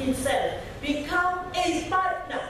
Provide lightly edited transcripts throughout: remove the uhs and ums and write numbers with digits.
itself become a partner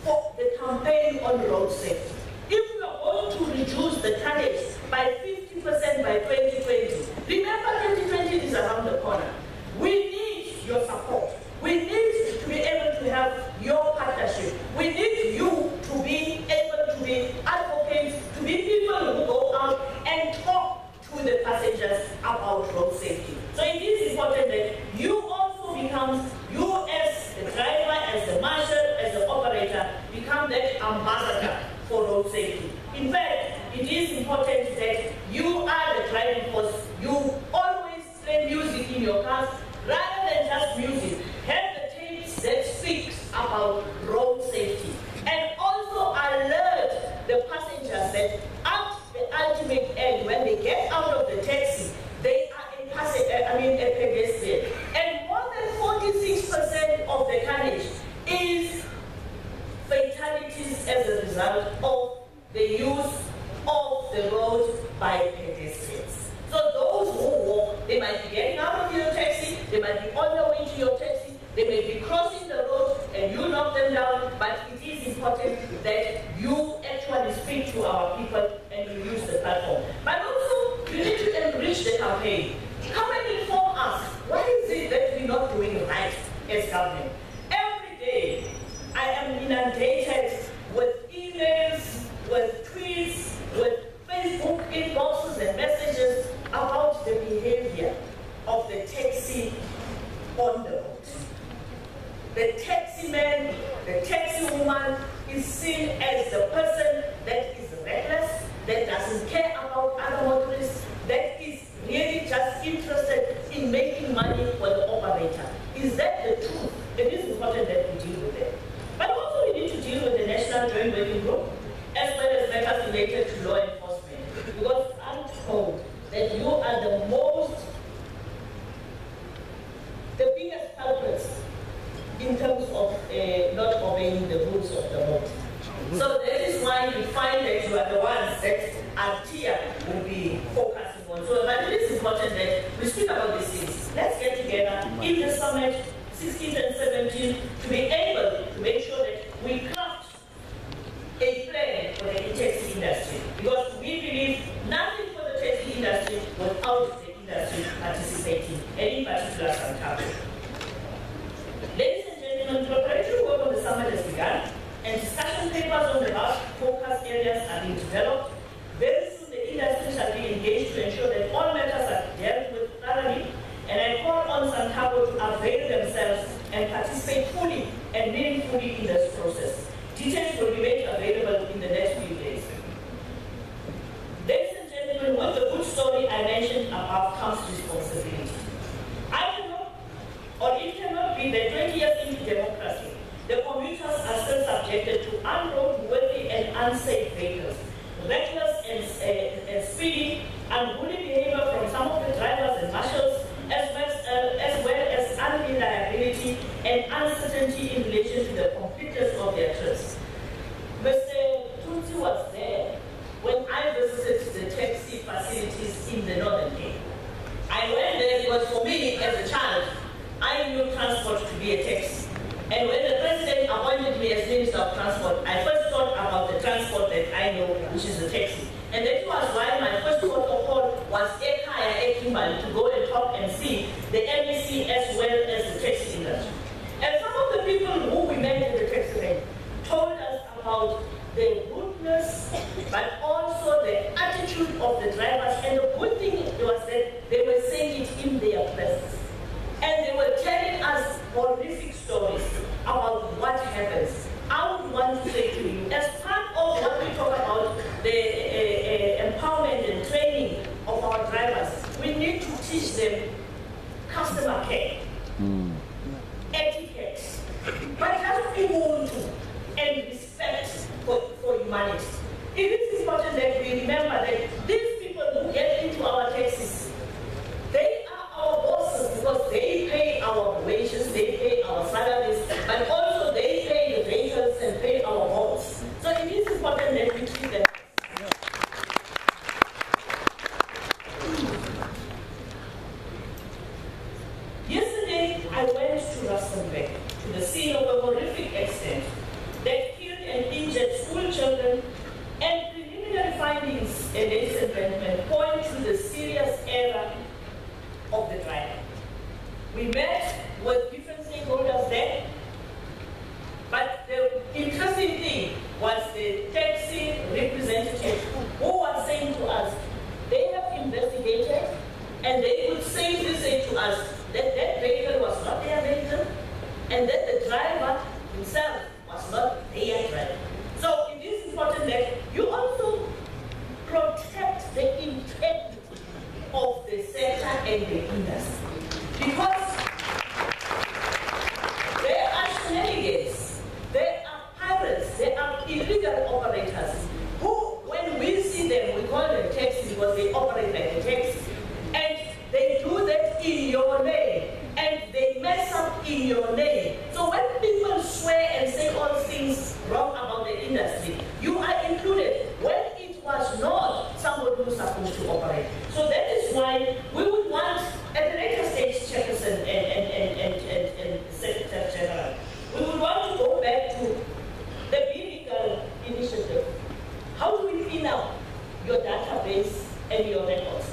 for the campaign on road safety. If we are going to reduce the tonnage by 50% by 2020, remember 2020 is around the corner. We need your support. We need to be able to have your partnership. We need you to be able to be advocates, to be people who go out and talk to the passengers about road safety. So it is important that you also become, you as the driver, as the marshal, as the operator, become that ambassador for road safety. In fact, it is important that you are the driving force. You always play music in your cars rather than just music. Have the tapes that speaks about road safety. And also alert the passengers that at the ultimate end, when they get out of the taxi, they are a pedestrian. And more than 46% of the tonnage is fatalities as a result of the use of the road by pedestrians. So those who walk, they might be getting out of your taxi, they might be on their way to your taxi, they may be crossing the road and you knock them down, but it is important that you actually speak to our people and you use the platform. But also, you need to enrich the campaign. Come and inform us, what is it that we're not doing right as government? Every day, I am inundated with emails, with tweets, with Facebook inboxes and messages about the behavior of the taxi on the road. The taxi man, the taxi woman is seen as the person that is reckless, that doesn't care about other motorists, that is really just interested in making money for the operator. Is that the truth? It is important that we deal with it. But also we need to deal with the National Joint Working Group, as well as matters related to law enforcement. Because I'm told that you are the biggest culprits in terms of not obeying the rules of the road. So that is why we find that you are the ones that our tier will be focusing on. So but it is important that we speak about these things. Let's get together in the summit, 16th and 17th, to be able to make sure that we craft a plan for the taxi industry. Because we believe nothing for the taxi industry without the industry participating, and in particular Santaco. Ladies and gentlemen, preparatory work on the summit has begun, and discussion papers on the last focus areas are being developed. Very soon the industry shall be engaged to ensure that all matters are dealt with thoroughly, and I call on Santaco to avail themselves and participate fully and meaningfully in this process. Details will be made available in the next few days. Ladies and gentlemen, with the good story I mentioned above comes responsibility. It cannot be that 20 years into democracy, the commuters are still subjected to unroadworthy and unsafe vehicles, reckless and speedy, unruly behavior from some of the drivers and marshals, as well as unreliability and uncertainty in relation to the completeness of their trips. Mr. Tutsi was there when I visited the taxi facilities in the Northern Cape. I went there because for me, as a child, I knew transport to be a taxi. And when the president appointed me as Minister of Transport, I first thought about the transport that I know, which is the taxi. And that was why my first port of call was Ekaya Ekimban, to go and talk and see the MEC as well as the taxi industry. And some of the people who we met in the taxi lane told us about the rudeness, but also the attitude of the drivers. And the good thing was that they were saying it in their presence. And they were telling us horrific stories about what happens. I would want to say to you, as part of what we talk about, the empowerment and training of our drivers, we need to teach them customer care, etiquette, but just Ubuntu and respect for humanity. It is important that we remember that these people who get into our taxis, they are our bosses because they pay our wages, they pay our salaries, but also they pay the vehicles and pay our homes. So it is important that we treat them. Yesterday, I went to Rustenburg to the scene of a horrific accident that killed and injured school children, and preliminary findings, ladies and gentlemen, point to the serious error of the driver. We met with different stakeholders there, but the interesting thing was the taxi representative who was saying to us, they have investigated and they could safely say to us that that vehicle was not their vehicle and that the driver himself was not their driver. So it is important that you also protect the integrity of the sector and the industry. Because there are shenanigans, there are pirates, there are illegal operators who, when we see them, we call them taxis because they operate like a taxi. And they do that in your name, and they mess up in your name. So when people swear and say all things wrong about the industry, you are included when it was not somebody who was supposed to operate. So that is why we would want, at the later stage, Chairperson and Secretary General, we would want to go back to the vehicle initiative. How do we clean up your database and your records?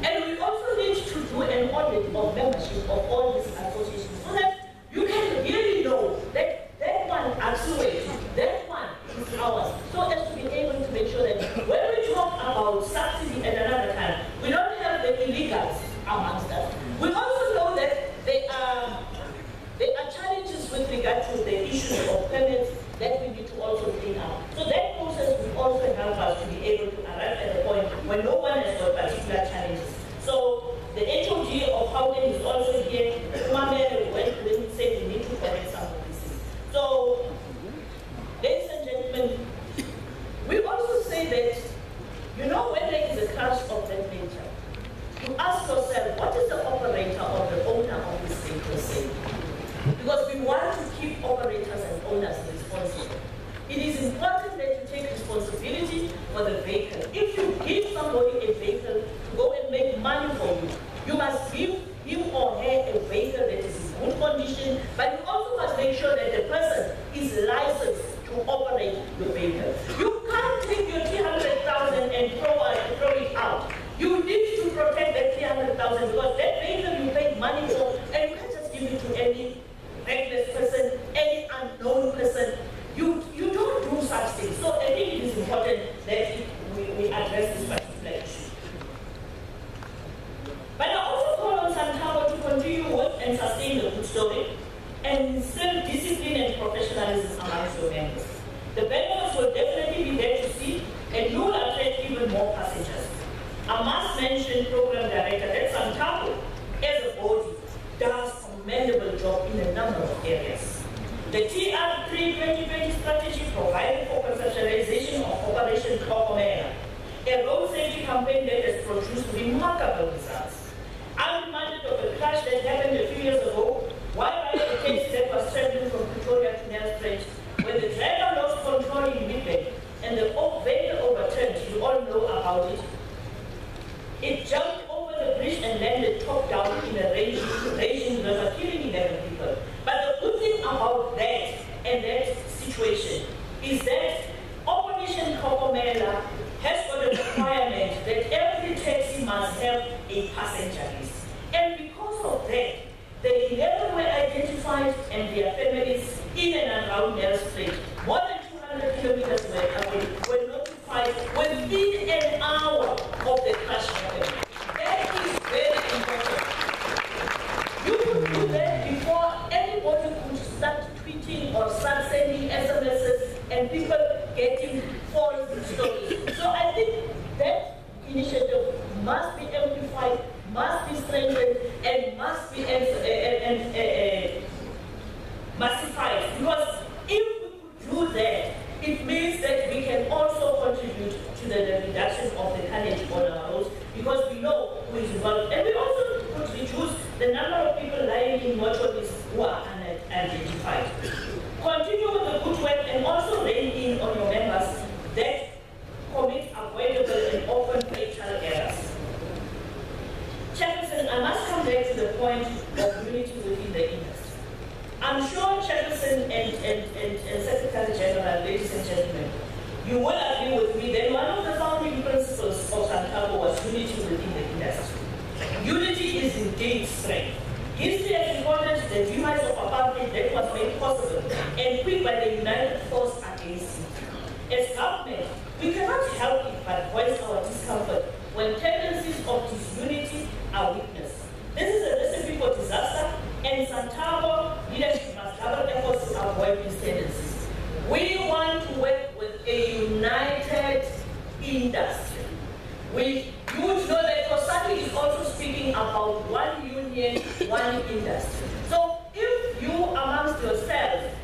And we also need to do an audit of membership of all these associations so that you can really know that that one actuates, that one is ours. So as to be able to make sure that when we talk about subsidy at another time, we don't have the illegals amongst us. We also know that there are challenges with regard to the issues of permits that we need to also clean up. So that process will also help us to be able to arrive at the point when no one has got particular challenges. So the HOG of Gauteng is also here. When we say we need to correct some of these things. So, ladies and gentlemen, we also say that, you know, when there is a crash of that nature, you ask yourself, what is the operator or the owner of this vehicle saying? Because we want to keep operators and owners responsible. It is important that you take responsibility for the vehicle. If you give somebody a vehicle to go and make money for you, you must give him or her a vehicle that is in good condition, but you also must make sure that the person is licensed to operate your vehicle. You can't take your 300,000 and throw it out. You need to protect that 300,000 because that vehicle you paid money for, and you can't just give it to any reckless person, any unknown person. You don't do such things. So I think it is important that we address this particular issue. But I also call on Santago to continue with and sustain the good story and instill discipline and professionalism amongst your members. The benefits will definitely be there to see, and you will attract even more passengers. I must mention Program Director that Santago, as a body, does a commendable job in a number of areas. The TR3 2020 strategy provided for conceptualization of Operation Tlokomela, a road safety campaign that has produced remarkable results. I'm reminded of a crash that happened a few years ago while riding a taxi that was traveling from Pretoria to Nelspruit, when the driver lost control in mid-bay and the vehicle overturned. You all know about it. It jumped over the bridge and landed top down in a raging river, killing 11 people. But the good thing about that and that situation is that Operation Tlokomela has got a requirement that every taxi must have a passenger list. And because of that, the 11 were identified and their families in and around Nelspruit. More than 200 kilometers were notified within an hour of the crash happening. That is very important. You could do that before anybody could start tweeting or start sending SMSs and people getting false stories. So I think that initiative must be amplified, must be strengthened, and must be massified. Because if we could do that, it means that we can also contribute to the reduction of the carnage on our roads, because we know who is involved. And we also could reduce the number of people lying in mortuaries who are unidentified. Continue with the good work and also rein in on your members that commit avoidable and often fatal errors. Chairperson, I must come back to the point of unity within the industry. I'm sure Chairperson and Secretary General, ladies and gentlemen, you will agree with me that one of the founding principles of Santaco was unity within the industry. Unity is indeed strength. History has recorded the demise of apartheid that was made possible and quick by the united force against it. As government, we cannot help it but voice our discomfort when tendencies of disunity are witnessed. This is a recipe for disaster, and Santaco leadership must double efforts to avoid these tendencies. We want to work with a united industry. You would know that COSATU is also speaking about one union, one industry. So if you amongst yourselves,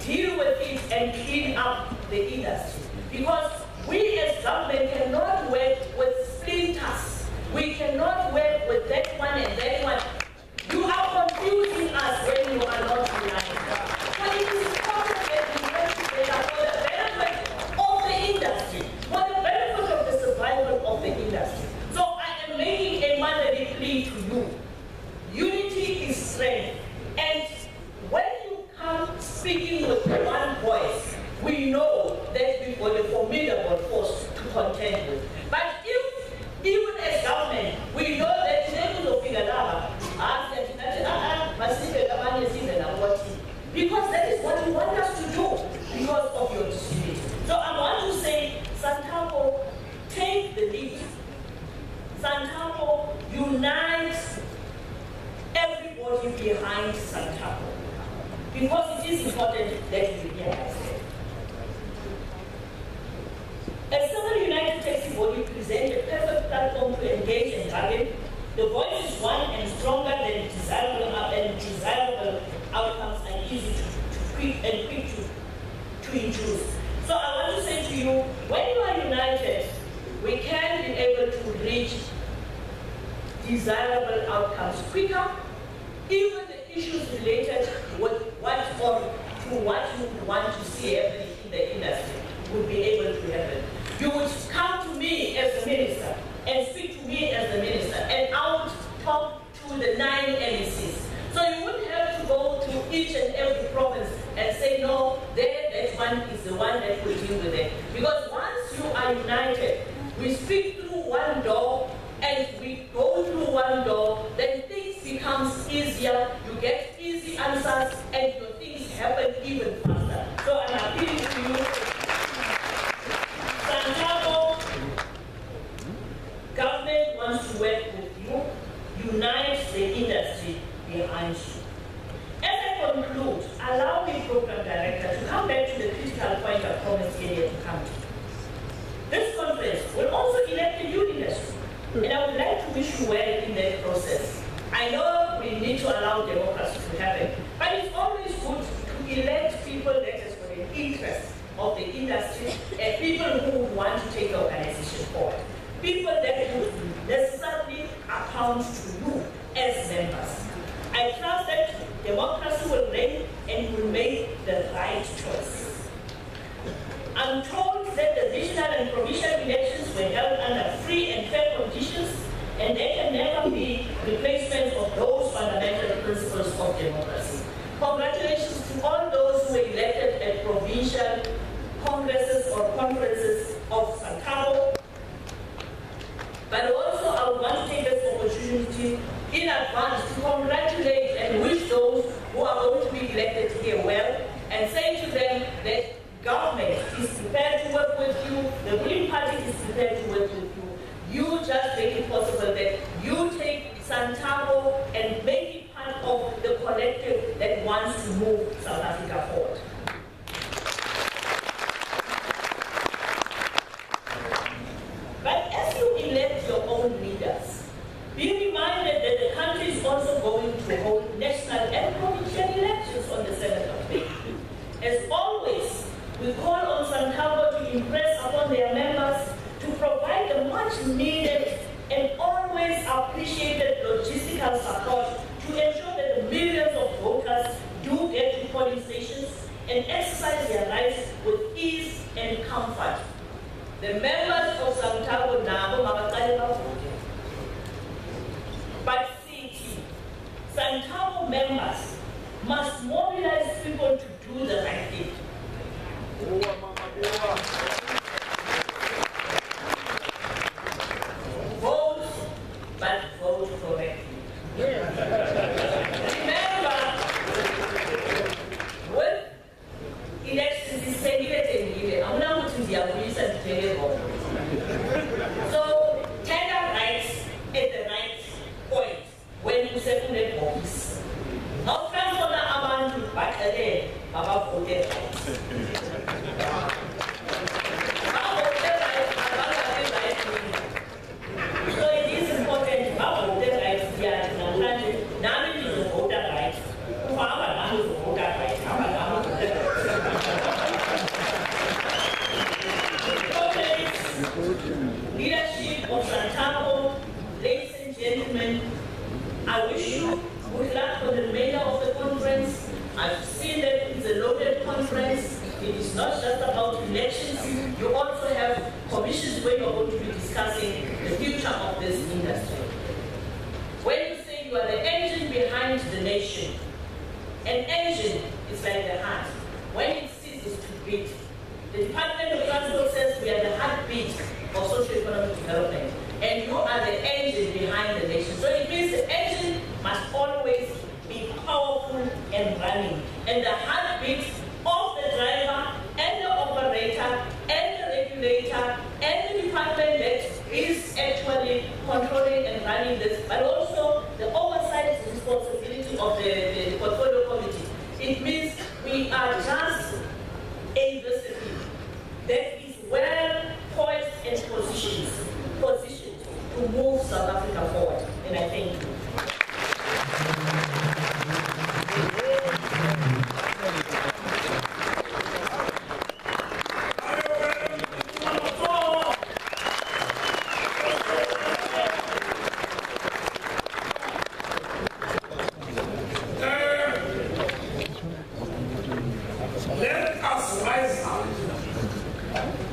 deal with it and clean up the industry. Because we as government cannot work with splinters. We cannot work with that one and that one. You are confusing us when you are not united. But it is important that we work together for the benefit of the industry, for the benefit of the survival of the industry. So I am making a motherly plea to you. Unity is strength. And when you come speaking with one voice, we know that we've got a formidable force to contend with. But if, even as government, we know that because that is what you want us to do because of your disunity. So I want to say, Santaco, take the lead. Santaco, unite everybody behind Santaco. Because it is important that we realize it. As Civil United Taxi Body present a perfect platform to engage and target, the voice is one and stronger than desirable outcomes are easy quick to introduce. So I want to say to you, when you are united, we can be able to reach desirable outcomes quicker. Even the issues related with what you want to see happening in the industry would be able to happen. You would come to me as a minister and speak to me as the minister, and I would talk to the 9 MECs. So you wouldn't have to go to each and every province and say, no, that one is the one that will deal with it. Because once you are united, we speak through one door, and we go through one door, then things becomes easier, you get easy answers, and your things happen even faster. So I'm appealing to you, Santaco, government wants to work with you, unite the industry behind you. As I conclude, allow me, Program Director, to come back to the critical point of promise area to come to. This conference will also elect a new leadership, and I would like to wish you well in that process. I know we need to allow democracy to happen, but it's always good to elect people that is for the interest of the industry and people who want to take the organization forward. People that would necessarily account to you as members. I trust that democracy will reign and will make the right choices. I'm told that the regional and provincial elections were held under free and fair conditions, and they can never be replacements of those fundamental principles of democracy. Congratulations to all those who were elected at provincial congresses or conferences of Santaco. But also I would want to take this opportunity in advance to congratulate and wish those who are going to be elected here well, and say to them that government is prepared to work with you, the Green Party is prepared to work with you. You just make it possible that you take Santaco and make it part of the collective that wants to move South Africa forward. But as you elect your own leaders, be reminded that the country is also going to hold national and provincial elections on the 7th of May. As always, we call on Santaco to impress upon their members to provide the much needed and always appreciated logistical support to ensure that the millions of voters do get to polling stations and exercise their rights with ease and comfort. The members of Santaco Nabo Mabakale voted. But CT, Santamo members must mobilize people to do the right thing. Vote, but vote correctly. Remember, when elections is segregated, I'm not going to the reason to so tender rights at the right point when you circulate office. Not transfer the amount to back again about voted rights. So it is important to have voted rights here in our country. Now we need to voter rights. Leadership of Santamo, ladies and gentlemen, I wish you good luck for the remainder of the conference. I've seen that it's a loaded conference. It is not just about elections. You also have commissions where you're going to be discussing the future of this industry. When you say you are the engine behind the nation, an engine is like the heart. When it ceases to beat, the Department of Transport says we are the heartbeat of socio-economic development, and you are the engine behind the nation. So it means the engine must always be powerful and running, and the heartbeat of the driver and the operator and the regulator and the department that is actually controlling and running this, but also the oversight responsibility of the portfolio committee. It means we are just a recipe that is well poised and positioned to move South Africa forward. And I thank you. Let us rise up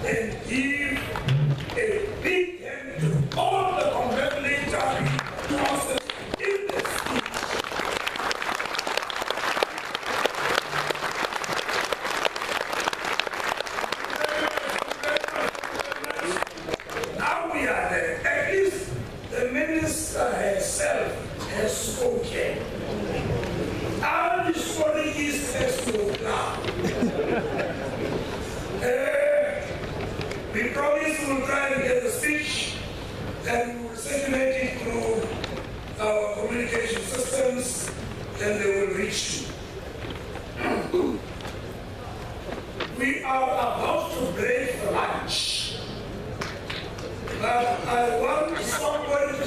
and give a big hand to all the congratulatory process in the speech. Now we are there. At least the minister herself has spoken. Our histories has to now. We promise we'll try to get the speech and we'll circulate it through our communication systems and they will reach you. We are about to break for lunch, but I want somebody to